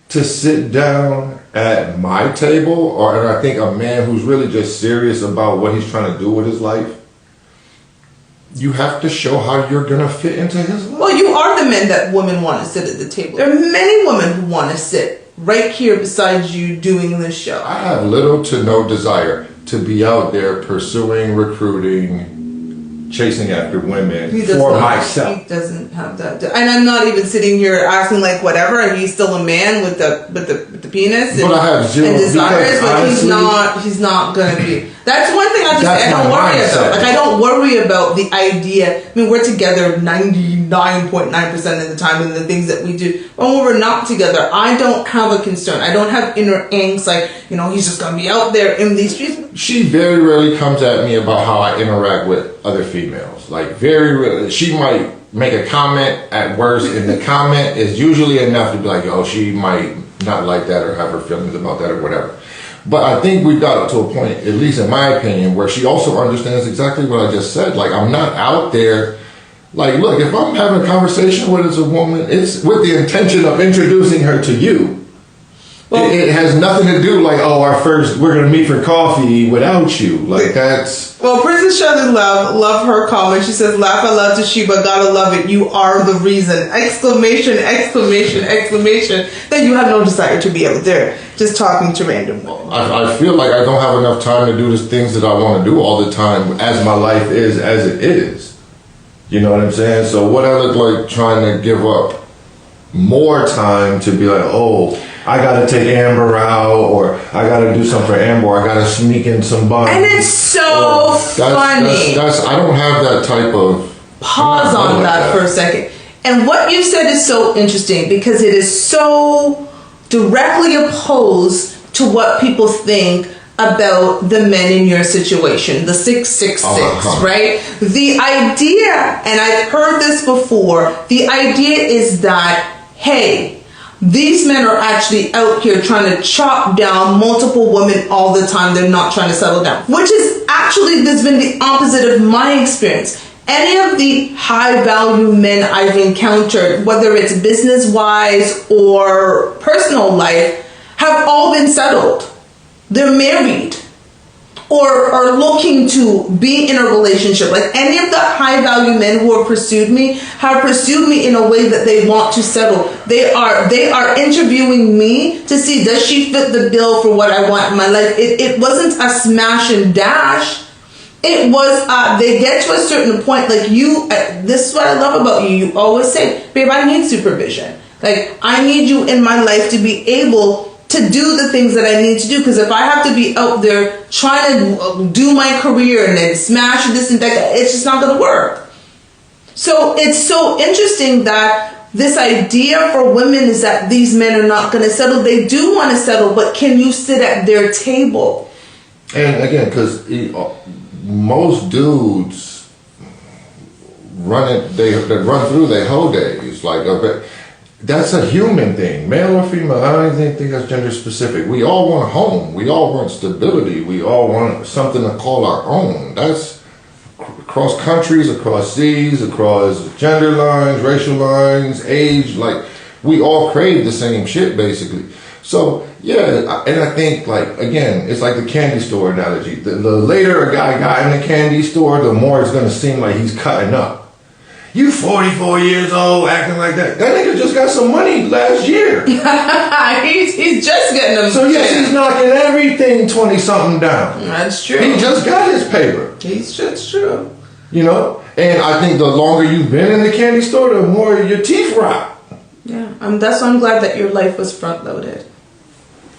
to sit down at my table, and I think a man who's really just serious about what he's trying to do with his life, you have to show how you're going to fit into his life. Well, you are the men that women want to sit at the table. There are many women who want to sit right here beside you doing this show. I have little to no desire to be out there pursuing, recruiting, chasing after women for myself. He doesn't have that. And I'm not even sitting here asking like whatever. He's still a man with the penis and, but I have zero desires, but honestly, he's not going to be. That's one thing I don't worry about. Like I don't worry about the idea. I mean, we're together 99.9% of the time in the things that we do. But when we're not together, I don't have a concern. I don't have inner angst like, he's just going to be out there in these streets. She very rarely comes at me about how I interact with other females. Like very rarely. She might make a comment at worst, and the comment is usually enough to be like, she might not like that or have her feelings about that or whatever. But I think we got to a point, at least in my opinion, where she also understands exactly what I just said. Like, I'm not out there. Like, look, if I'm having a conversation with a woman, it's with the intention of introducing her to you. Well, it has nothing to do like, we're going to meet for coffee without you. Like, that's... Well, Princess Shirley love her comment. She says, laugh out loud to Sheba, gotta love it. You are the reason. Exclamation, exclamation, exclamation. That you have no desire to be out there just talking to random women. I feel like I don't have enough time to do the things that I want to do all the time as my life is as it is. You know what I'm saying? So what I look like trying to give up more time to be like, I gotta take Amber out, or I gotta do something for Amber, or I gotta sneak in some buns. And it's so funny. I don't have that type of... Pause on that for a second. And what you said is so interesting because it is so directly opposed to what people think about the men in your situation, the 666, right? The idea, and I've heard this before, the idea is that, hey, these men are actually out here trying to chop down multiple women all the time. They're not trying to settle down, which is actually, there's been the opposite of my experience. Any of the high value men I've encountered, whether it's business wise or personal life, have all been settled. They're married or are looking to be in a relationship. Like any of the high value men who have pursued me in a way that they want to settle. They are interviewing me to see, does she fit the bill for what I want in my life? It wasn't a smash and dash. It was, they get to a certain point, like this is what I love about you. You always say, babe, I need supervision. Like, I need you in my life to be able to do the things that I need to do. Because if I have to be out there trying to do my career and then smash this and that, it's just not going to work. So it's so interesting that this idea for women is that these men are not going to settle. They do want to settle, but can you sit at their table? And again, because most dudes run through their whole days. Like, that's a human thing, male or female. I don't even think that's gender specific. We all want a home. We all want stability. We all want something to call our own. That's across countries, across seas, across gender lines, racial lines, age. Like, we all crave the same shit, basically. So, yeah, and I think, like, again, it's like the candy store analogy. The later a guy got in the candy store, the more it's going to seem like he's cutting up. You 44 years old acting like that. That nigga just got some money last year. he's just getting them. So yes, he's knocking everything 20-something down. That's true. He just got his paper. That's true. You know? And I think the longer you've been in the candy store, the more your teeth rot. Yeah. That's why I'm glad that your life was front-loaded.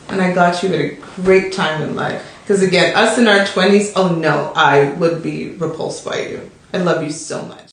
And I got you at a great time in life. Because again, us in our 20s, I would be repulsed by you. I love you so much.